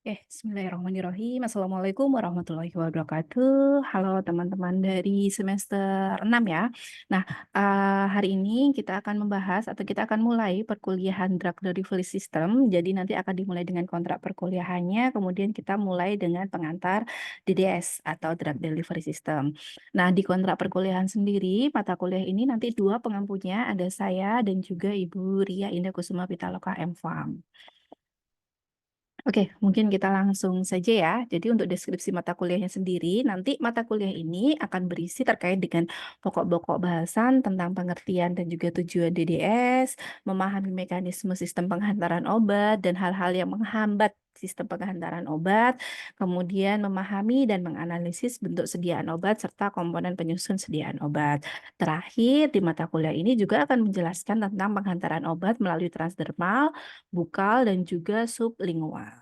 Bismillahirrahmanirrahim. Assalamualaikum warahmatullahi wabarakatuh. Halo teman-teman dari semester 6 ya. Nah, hari ini kita akan membahas atau kita akan mulai perkuliahan Drug Delivery System. Jadi nanti akan dimulai dengan kontrak perkuliahannya, kemudian kita mulai dengan pengantar DDS atau Drug Delivery System. Nah, di kontrak perkuliahan sendiri, mata kuliah ini nanti dua pengampunya, ada saya dan juga Ibu Ria Indah Kusuma Pitaloka M.Farm. Oke, mungkin kita langsung saja ya. Jadi untuk deskripsi mata kuliahnya sendiri, nanti mata kuliah ini akan berisi terkait dengan pokok-pokok bahasan tentang pengertian dan juga tujuan DDS, memahami mekanisme sistem penghantaran obat dan hal-hal yang menghambat sistem penghantaran obat, kemudian memahami dan menganalisis bentuk sediaan obat serta komponen penyusun sediaan obat. Terakhir, di mata kuliah ini juga akan menjelaskan tentang penghantaran obat melalui transdermal, bukal, dan juga sublingual.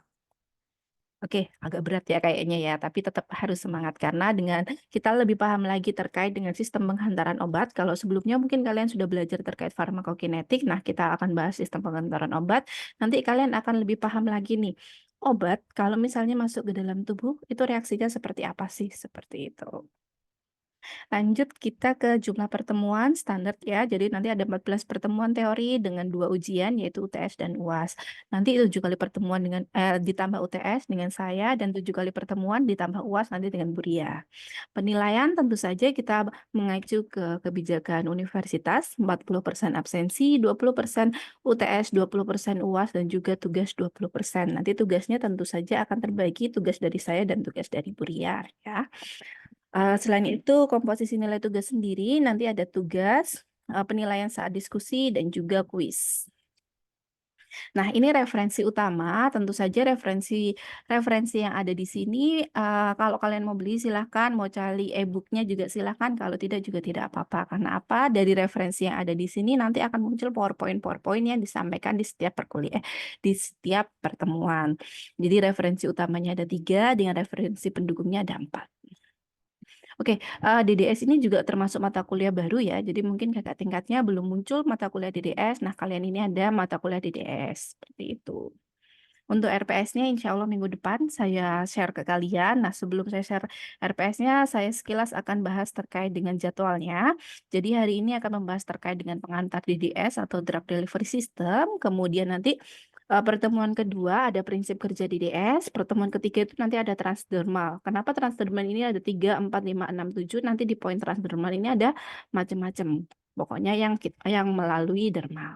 Oke, agak berat ya kayaknya ya, tapi tetap harus semangat karena dengan kita lebih paham lagi terkait dengan sistem penghantaran obat. Kalau sebelumnya mungkin kalian sudah belajar terkait farmakokinetik, nah kita akan bahas sistem penghantaran obat. Nanti kalian akan lebih paham lagi nih, obat kalau misalnya masuk ke dalam tubuh itu reaksinya seperti apa sih? Seperti itu. Lanjut kita ke jumlah pertemuan standar ya. Jadi nanti ada 14 pertemuan teori dengan 2 ujian yaitu UTS dan UAS. Nanti 7 kali pertemuan dengan ditambah UTS dengan saya dan 7 kali pertemuan ditambah UAS nanti dengan Bu Ria. Penilaian tentu saja kita mengacu ke kebijakan universitas, 40% absensi, 20% UTS, 20% UAS dan juga tugas 20%. Nanti tugasnya tentu saja akan terbagi tugas dari saya dan tugas dari Bu Ria ya. Selain itu, komposisi nilai tugas sendiri nanti ada tugas, penilaian saat diskusi, dan juga kuis. Nah, ini referensi utama, tentu saja referensi referensi yang ada di sini, kalau kalian mau beli silahkan, mau cari e-book-nya juga silahkan, kalau tidak juga tidak apa-apa. Karena apa? Dari referensi yang ada di sini nanti akan muncul PowerPoint yang disampaikan di setiap di setiap pertemuan. Jadi referensi utamanya ada 3, dengan referensi pendukungnya ada 4. Oke, DDS ini juga termasuk mata kuliah baru ya, jadi mungkin kakak tingkatnya belum muncul mata kuliah DDS, nah kalian ini ada mata kuliah DDS, seperti itu. Untuk RPS-nya insya Allah minggu depan saya share ke kalian. Nah, sebelum saya share RPS-nya, saya sekilas akan bahas terkait dengan jadwalnya. Jadi hari ini akan membahas terkait dengan pengantar DDS atau Drug Delivery System. Kemudian nanti pertemuan kedua ada prinsip kerja DDS. Pertemuan ketiga itu nanti ada transdermal. Kenapa transdermal ini ada 3, 4, 5, 6, 7. Nanti di poin transdermal ini ada macam-macam. Pokoknya yang melalui dermal.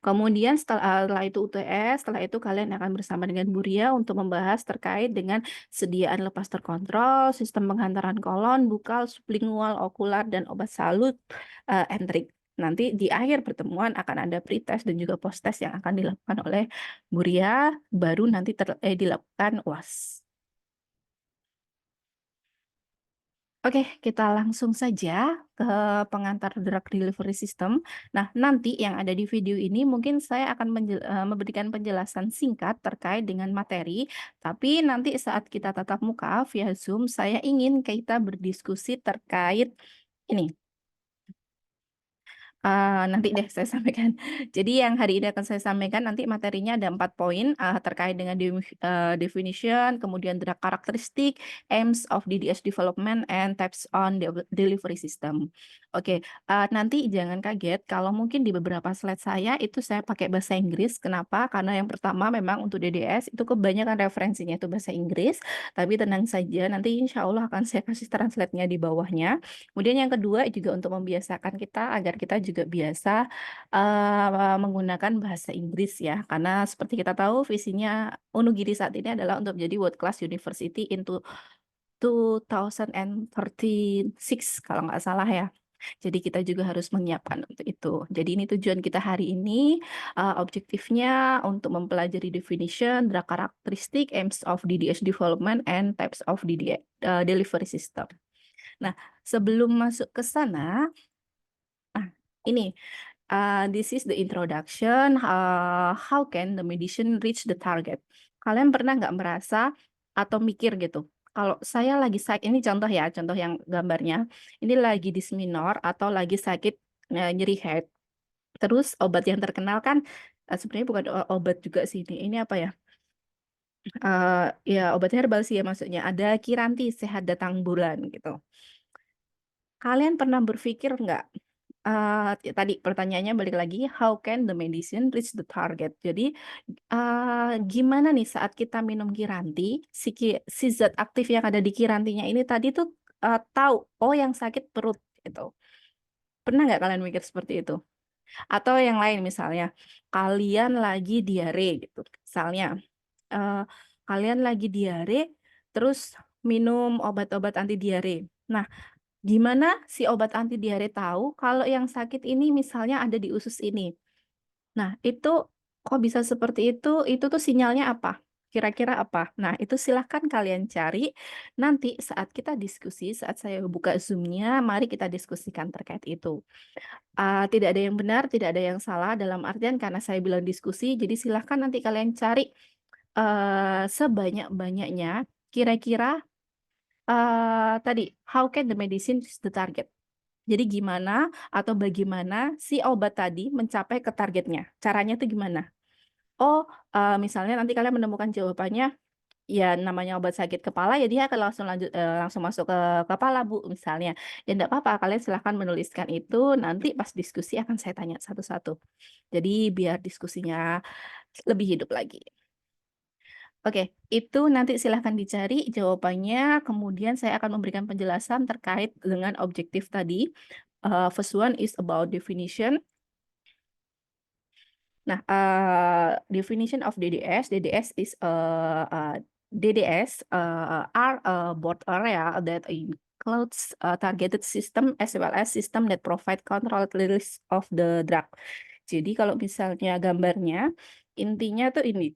Kemudian setelah itu UTS, setelah itu kalian akan bersama dengan Bu Ria untuk membahas terkait dengan sediaan lepas terkontrol, sistem penghantaran kolon, bukal, sublingual, okular, dan obat salut, entrik. Nanti di akhir pertemuan akan ada pretest dan juga post-test yang akan dilakukan oleh Bu Ria, baru nanti dilakukan UAS. Oke, kita langsung saja ke pengantar drug delivery system. Nah, nanti yang ada di video ini mungkin saya akan memberikan penjelasan singkat terkait dengan materi, tapi nanti saat kita tatap muka via Zoom, saya ingin kita berdiskusi terkait ini. Nanti deh saya sampaikan. Jadi yang hari ini akan saya sampaikan nanti materinya ada 4 poin terkait dengan definition, kemudian drug karakteristik, aims of DDS development, and types on delivery system. Oke, nanti jangan kaget kalau mungkin di beberapa slide saya itu saya pakai bahasa Inggris. Kenapa? Karena yang pertama memang untuk DDS itu kebanyakan referensinya itu bahasa Inggris, tapi tenang saja nanti insya Allah akan saya kasih translate-nya di bawahnya. Kemudian yang kedua juga untuk membiasakan kita agar kita juga biasa menggunakan bahasa Inggris ya, karena seperti kita tahu visinya Unugiri saat ini adalah untuk menjadi world class university into 2036 kalau nggak salah ya. Jadi kita juga harus menyiapkan untuk itu. Jadi ini tujuan kita hari ini, objektifnya untuk mempelajari definition, drug karakteristik, aims of DDS development, and types of delivery system. Nah, sebelum masuk ke sana, ini this is the introduction. How can the medicine reach the target? Kalian pernah nggak merasa atau mikir gitu? Kalau saya lagi sakit, ini contoh ya, contoh yang gambarnya. Ini lagi dysminor atau lagi sakit nyeri head. Terus obat yang terkenal kan sebenarnya bukan obat juga sih ini. Ini apa ya? Ya obat herbal sih ya maksudnya. Ada Kiranti Sehat Datang Bulan gitu. Kalian pernah berpikir nggak? Tadi pertanyaannya balik lagi, how can the medicine reach the target? Jadi gimana nih saat kita minum Kiranti, si zat aktif yang ada di Kirantinya ini tadi tuh tahu, oh yang sakit perut gitu. Pernah nggak kalian mikir seperti itu? Atau yang lain misalnya, kalian lagi diare gitu. Misalnya, eh, kalian lagi diare, terus minum obat-obat anti diare. Nah, gimana si obat anti diare tahu kalau yang sakit ini misalnya ada di usus ini? Nah, itu kok bisa seperti itu? Itu tuh sinyalnya apa? Kira-kira apa? Nah, itu silahkan kalian cari. Nanti saat kita diskusi, saat saya buka Zoom-nya, mari kita diskusikan terkait itu. Tidak ada yang benar, tidak ada yang salah dalam artian karena saya bilang diskusi, jadi silahkan nanti kalian cari sebanyak-banyaknya kira-kira tadi how can the medicine reach the target. Jadi gimana atau bagaimana si obat tadi mencapai ke targetnya? Caranya itu gimana? Oh, misalnya nanti kalian menemukan jawabannya, ya namanya obat sakit kepala ya dia akan langsung masuk ke kepala Bu misalnya. Ya enggak apa-apa, kalian silahkan menuliskan itu, nanti pas diskusi akan saya tanya satu-satu. Jadi biar diskusinya lebih hidup lagi. Oke, itu nanti silahkan dicari jawabannya, kemudian saya akan memberikan penjelasan terkait dengan objektif tadi. First one is about definition. Nah, definition of DDS, DDS are a broad area that includes targeted system as well as system that provide controlled release of the drug. Jadi kalau misalnya gambarnya, intinya tuh ini.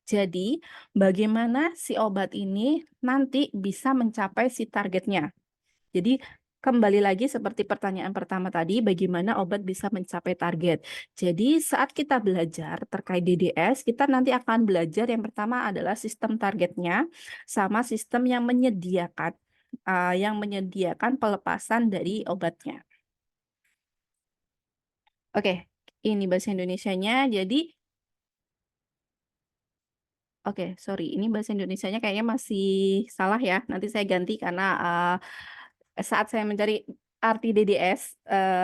Jadi, bagaimana si obat ini nanti bisa mencapai si targetnya. Jadi, kembali lagi seperti pertanyaan pertama tadi, bagaimana obat bisa mencapai target. Jadi, saat kita belajar terkait DDS, kita nanti akan belajar yang pertama adalah sistem targetnya, sama sistem yang menyediakan pelepasan dari obatnya. Oke, ini bahasa Indonesianya. Jadi, oke, sorry, ini bahasa Indonesianya kayaknya masih salah ya. Nanti saya ganti karena saat saya mencari arti DDS,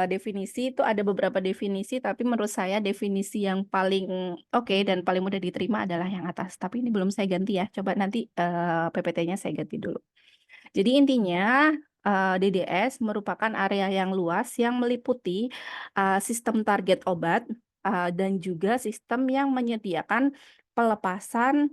definisi itu ada beberapa definisi, tapi menurut saya definisi yang paling oke dan paling mudah diterima adalah yang atas. Tapi ini belum saya ganti ya. Coba nanti PPT-nya saya ganti dulu. Jadi intinya DDS merupakan area yang luas yang meliputi sistem target obat dan juga sistem yang menyediakan pelepasan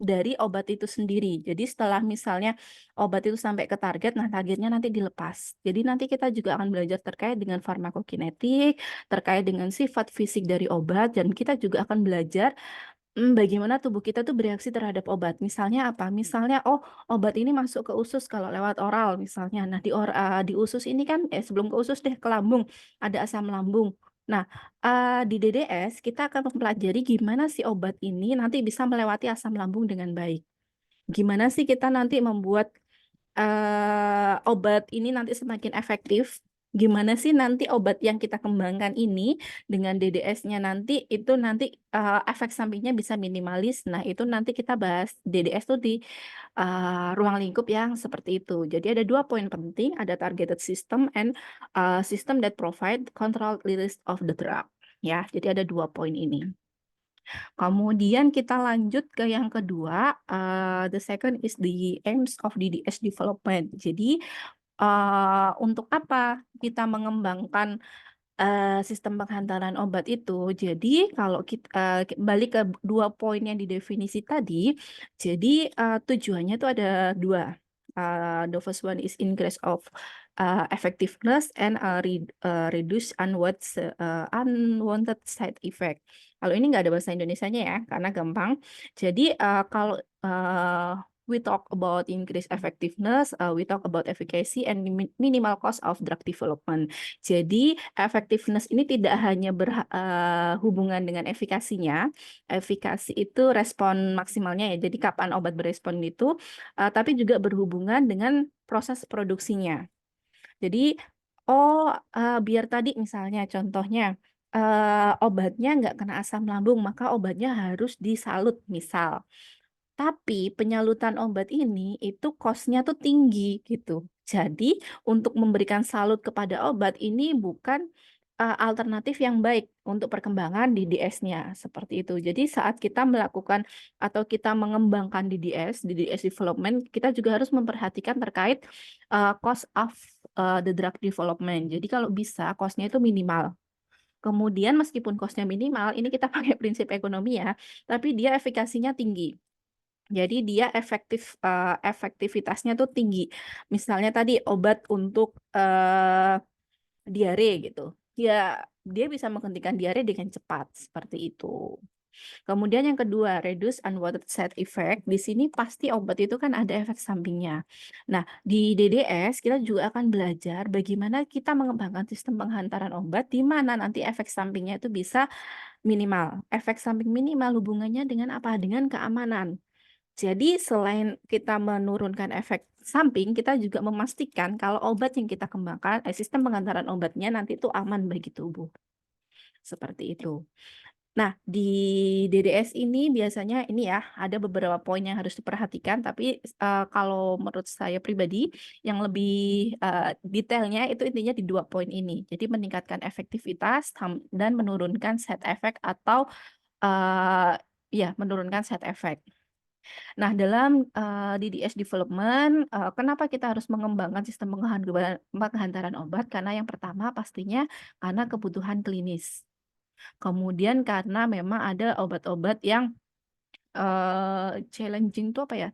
dari obat itu sendiri. Jadi setelah misalnya obat itu sampai ke target, nah targetnya nanti dilepas. Jadi nanti kita juga akan belajar terkait dengan farmakokinetik, terkait dengan sifat fisik dari obat, dan kita juga akan belajar bagaimana tubuh kita tuh bereaksi terhadap obat. Misalnya apa? Misalnya, oh obat ini masuk ke usus kalau lewat oral misalnya. Nah di usus ini kan, sebelum ke usus deh ke lambung, ada asam lambung. Nah di DDS kita akan mempelajari gimana si obat ini nanti bisa melewati asam lambung dengan baik. Gimana sih kita nanti membuat obat ini nanti semakin efektif. Gimana sih nanti obat yang kita kembangkan ini dengan DDS-nya nanti itu nanti efek sampingnya bisa minimalis. Nah, itu nanti kita bahas DDS tuh di ruang lingkup yang seperti itu. Jadi ada 2 poin penting, ada targeted system and system that provide controlled release of the drug. Ya, jadi ada 2 poin ini. Kemudian kita lanjut ke yang kedua, the second is the aims of DDS development. Jadi untuk apa kita mengembangkan sistem penghantaran obat itu? Jadi kalau kita balik ke 2 poin yang didefinisi tadi, jadi tujuannya itu ada 2. The first one is increase of effectiveness and reduce unwanted side effect. Kalau ini nggak ada bahasa Indonesianya ya, karena gampang. Jadi kalau we talk about increase effectiveness, we talk about efficacy and minimal cost of drug development. Jadi effectiveness ini tidak hanya berhubungan dengan efikasinya, efikasi itu respon maksimalnya ya. Jadi kapan obat berespon itu, tapi juga berhubungan dengan proses produksinya. Jadi, biar tadi misalnya contohnya obatnya nggak kena asam lambung, maka obatnya harus disalut misal. Tapi penyaluran obat ini itu cost-nya tuh tinggi gitu. Jadi untuk memberikan salut kepada obat ini bukan, alternatif yang baik untuk perkembangan DDS-nya, seperti itu. Jadi saat kita melakukan atau kita mengembangkan DDS development, kita juga harus memperhatikan terkait, cost of, the drug development. Jadi kalau bisa cost-nya itu minimal. Kemudian meskipun cost-nya minimal, ini kita pakai prinsip ekonomi ya, tapi dia efikasinya tinggi. Jadi dia efektivitasnya tuh tinggi. Misalnya tadi obat untuk, diare gitu, dia bisa menghentikan diare dengan cepat, seperti itu. Kemudian yang kedua, reduce unwanted side effect. Di sini pasti obat itu kan ada efek sampingnya. Nah, di DDS kita juga akan belajar bagaimana kita mengembangkan sistem penghantaran obat di mana nanti efek sampingnya itu bisa minimal. Efek samping minimal hubungannya dengan apa? Dengan keamanan. Jadi selain kita menurunkan efek samping, kita juga memastikan kalau obat yang kita kembangkan, sistem pengantaran obatnya nanti itu aman bagi tubuh. Seperti itu. Nah, di DDS ini biasanya ini ya, ada beberapa poin yang harus diperhatikan, tapi, kalau menurut saya pribadi yang lebih, detailnya itu intinya di 2 poin ini. Jadi meningkatkan efektivitas dan menurunkan side effect atau, ya menurunkan side effect. Nah, dalam, DDS development, kenapa kita harus mengembangkan sistem penghantaran obat? Karena yang pertama pastinya karena kebutuhan klinis. Kemudian karena memang ada obat-obat yang, challenging itu apa ya,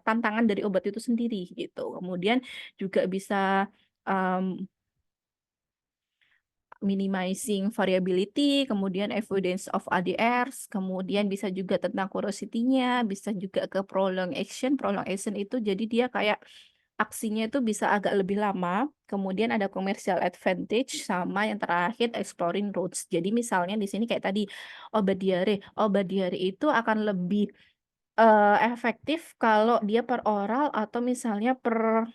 tantangan dari obat itu sendiri gitu. Kemudian juga bisa, mmm minimizing variability, kemudian avoidance of ADRs, kemudian bisa juga tentang corrosity-nya, bisa juga ke prolong action. Prolong action itu jadi dia kayak aksinya itu bisa agak lebih lama, kemudian ada commercial advantage, sama yang terakhir exploring routes. Jadi misalnya di sini kayak tadi obat diare itu akan lebih, efektif kalau dia per oral atau misalnya per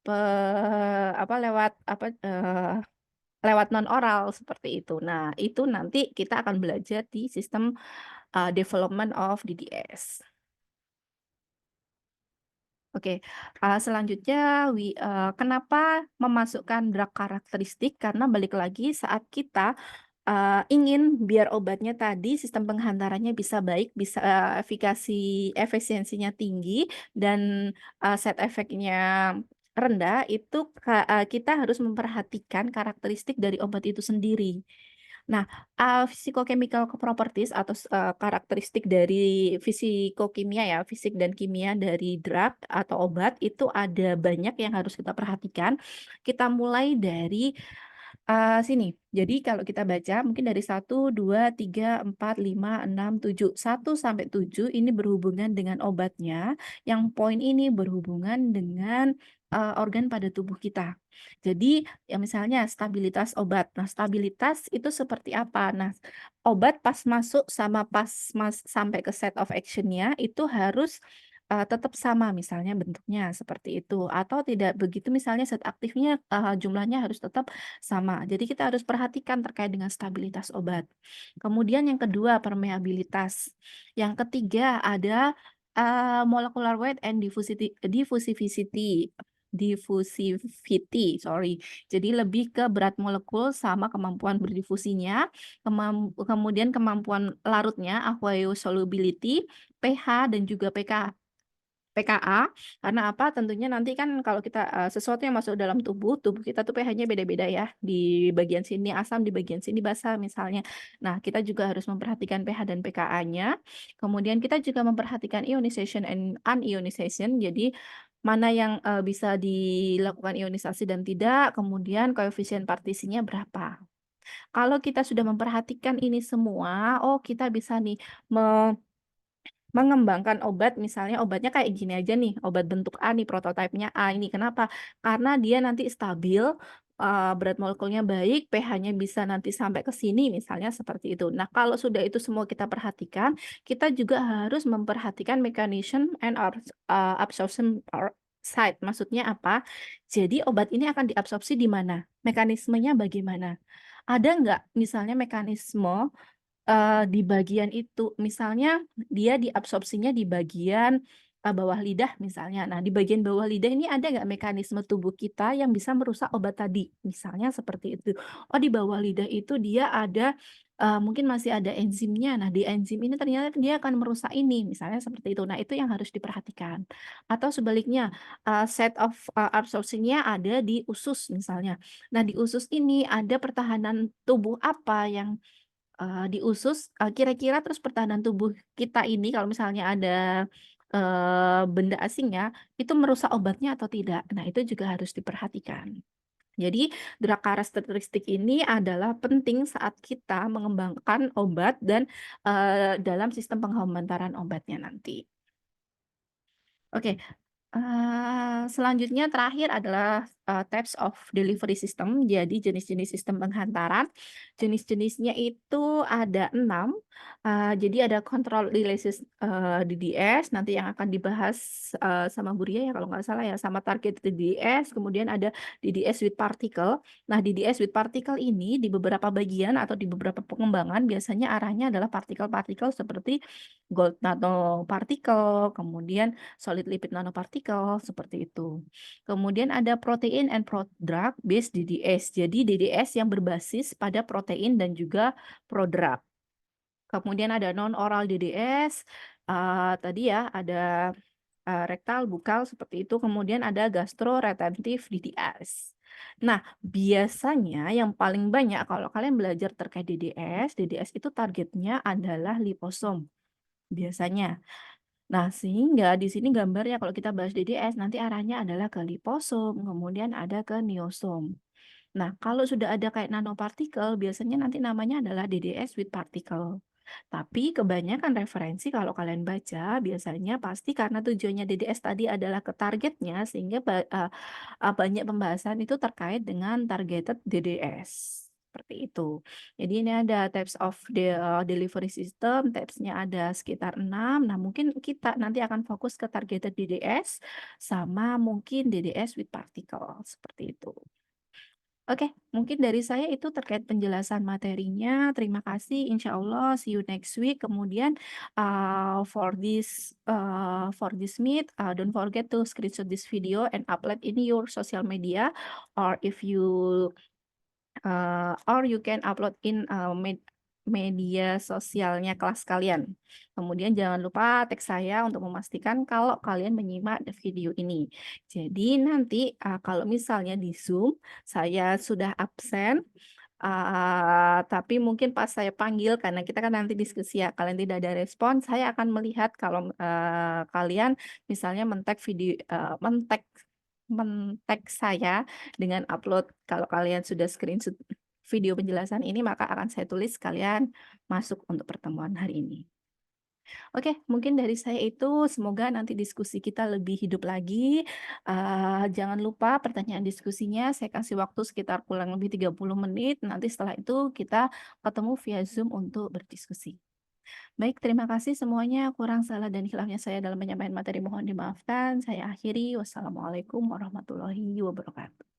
lewat lewat non oral seperti itu. Nah, itu nanti kita akan belajar di sistem, development of DDS. Oke, selanjutnya kenapa memasukkan drug karakteristik? Karena balik lagi saat kita, ingin biar obatnya tadi sistem penghantarannya bisa baik, bisa, efisiensinya tinggi dan, side effect-nya rendah, itu kita harus memperhatikan karakteristik dari obat itu sendiri. Nah, physicochemical properties atau karakteristik dari fisikokimia ya, fisik dan kimia dari drug atau obat itu ada banyak yang harus kita perhatikan. Kita mulai dari, sini. Jadi kalau kita baca mungkin dari 1, 2, 3, 4, 5, 6, 7, 1 sampai 7 ini berhubungan dengan obatnya, yang poin ini berhubungan dengan, organ pada tubuh kita. Jadi, ya misalnya stabilitas obat. Nah, stabilitas itu seperti apa? Nah, obat pas masuk sama pas sampai ke site of action-nya itu harus, tetap sama misalnya bentuknya seperti itu, atau tidak begitu misalnya zat aktifnya, jumlahnya harus tetap sama. Jadi kita harus perhatikan terkait dengan stabilitas obat. Kemudian yang kedua permeabilitas. Yang ketiga ada, molecular weight and diffusivity, sorry. Jadi lebih ke berat molekul sama kemampuan berdifusinya, kemudian kemampuan larutnya, aqueous solubility, pH dan juga pKa, karena apa? Tentunya nanti kan kalau kita, sesuatu yang masuk dalam tubuh, tubuh kita tuh pH-nya beda-beda ya, di bagian sini asam, di bagian sini basa misalnya. Nah, kita juga harus memperhatikan pH dan pKa-nya. Kemudian kita juga memperhatikan ionization and unionization, jadi mana yang, bisa dilakukan ionisasi dan tidak, kemudian koefisien partisinya berapa. Kalau kita sudah memperhatikan ini semua, oh kita bisa nih mengembangkan obat, misalnya obatnya kayak gini aja nih, obat bentuk A nih, prototipenya A ini. Kenapa? Karena dia nanti stabil, berat molekulnya baik, pH-nya bisa nanti sampai ke sini, misalnya seperti itu. Nah, kalau sudah itu semua kita perhatikan, kita juga harus memperhatikan mechanism and absorption site. Maksudnya apa? Jadi obat ini akan diabsorpsi di mana? Mekanismenya bagaimana? Ada nggak misalnya mekanisme di bagian itu. Misalnya dia diabsorpsinya di bagian, bawah lidah misalnya. Nah, di bagian bawah lidah ini ada nggak mekanisme tubuh kita yang bisa merusak obat tadi? Misalnya seperti itu. Oh, di bawah lidah itu dia ada, mungkin masih ada enzimnya. Nah, di enzim ini ternyata dia akan merusak ini, misalnya seperti itu. Nah, itu yang harus diperhatikan. Atau sebaliknya, set of, absorption-nya ada di usus misalnya. Nah, di usus ini ada pertahanan tubuh apa yang di usus, kira-kira terus pertahanan tubuh kita ini kalau misalnya ada, benda asing ya, itu merusak obatnya atau tidak. Nah, itu juga harus diperhatikan. Jadi, drug karakteristik ini adalah penting saat kita mengembangkan obat dan, dalam sistem penghapusan obatnya nanti. Oke, selanjutnya terakhir adalah, types of delivery system, jadi jenis-jenis sistem penghantaran. Jenis-jenisnya itu ada 6, jadi ada control releases, DDS nanti yang akan dibahas, sama Bu Ria ya kalau nggak salah ya, sama target DDS, kemudian ada DDS with particle. Nah, DDS with particle ini di beberapa bagian atau di beberapa pengembangan biasanya arahnya adalah partikel-partikel seperti gold nanoparticle, kemudian solid lipid nanopartikel, seperti itu. Kemudian ada protein and prodrug based DDS. Jadi DDS yang berbasis pada protein dan juga prodrug. Kemudian ada non-oral DDS, tadi ya ada, rektal, bukal seperti itu, kemudian ada gastroretentif DDS. Nah, biasanya yang paling banyak kalau kalian belajar terkait DDS itu targetnya adalah liposom, biasanya. Nah, sehingga di sini gambarnya kalau kita bahas DDS nanti arahnya adalah ke liposom, kemudian ada ke neosom. Nah, kalau sudah ada kayak nanopartikel, biasanya nanti namanya adalah DDS with particle. Tapi kebanyakan referensi kalau kalian baca, biasanya pasti karena tujuannya DDS tadi adalah ke targetnya, sehingga banyak pembahasan itu terkait dengan targeted DDS. Seperti itu. Jadi ini ada types of delivery system, types-nya ada sekitar 6. Nah, mungkin kita nanti akan fokus ke targeted DDS sama mungkin DDS with particle, seperti itu. Oke, mungkin dari saya itu terkait penjelasan materinya. Terima kasih. Insya Allah, see you next week. Kemudian for this meet, don't forget to screenshot this video and upload in your social media, or if you or you can upload in media sosialnya kelas kalian. Kemudian jangan lupa tag saya untuk memastikan kalau kalian menyimak video ini. Jadi nanti kalau misalnya di Zoom saya sudah absen, tapi mungkin pas saya panggil karena kita kan nanti diskusi ya, kalian tidak ada respon, saya akan melihat kalau kalian misalnya men-tag saya dengan upload. Kalau kalian sudah screenshot video penjelasan ini, maka akan saya tulis kalian masuk untuk pertemuan hari ini. Oke, mungkin dari saya itu semoga nanti diskusi kita lebih hidup lagi. Jangan lupa pertanyaan diskusinya saya kasih waktu sekitar kurang lebih 30 menit. Nanti setelah itu kita ketemu via Zoom untuk berdiskusi. Baik, terima kasih semuanya. Kurang salah dan hilangnya saya dalam menyampaikan materi mohon dimaafkan. Saya akhiri. Wassalamualaikum warahmatullahi wabarakatuh.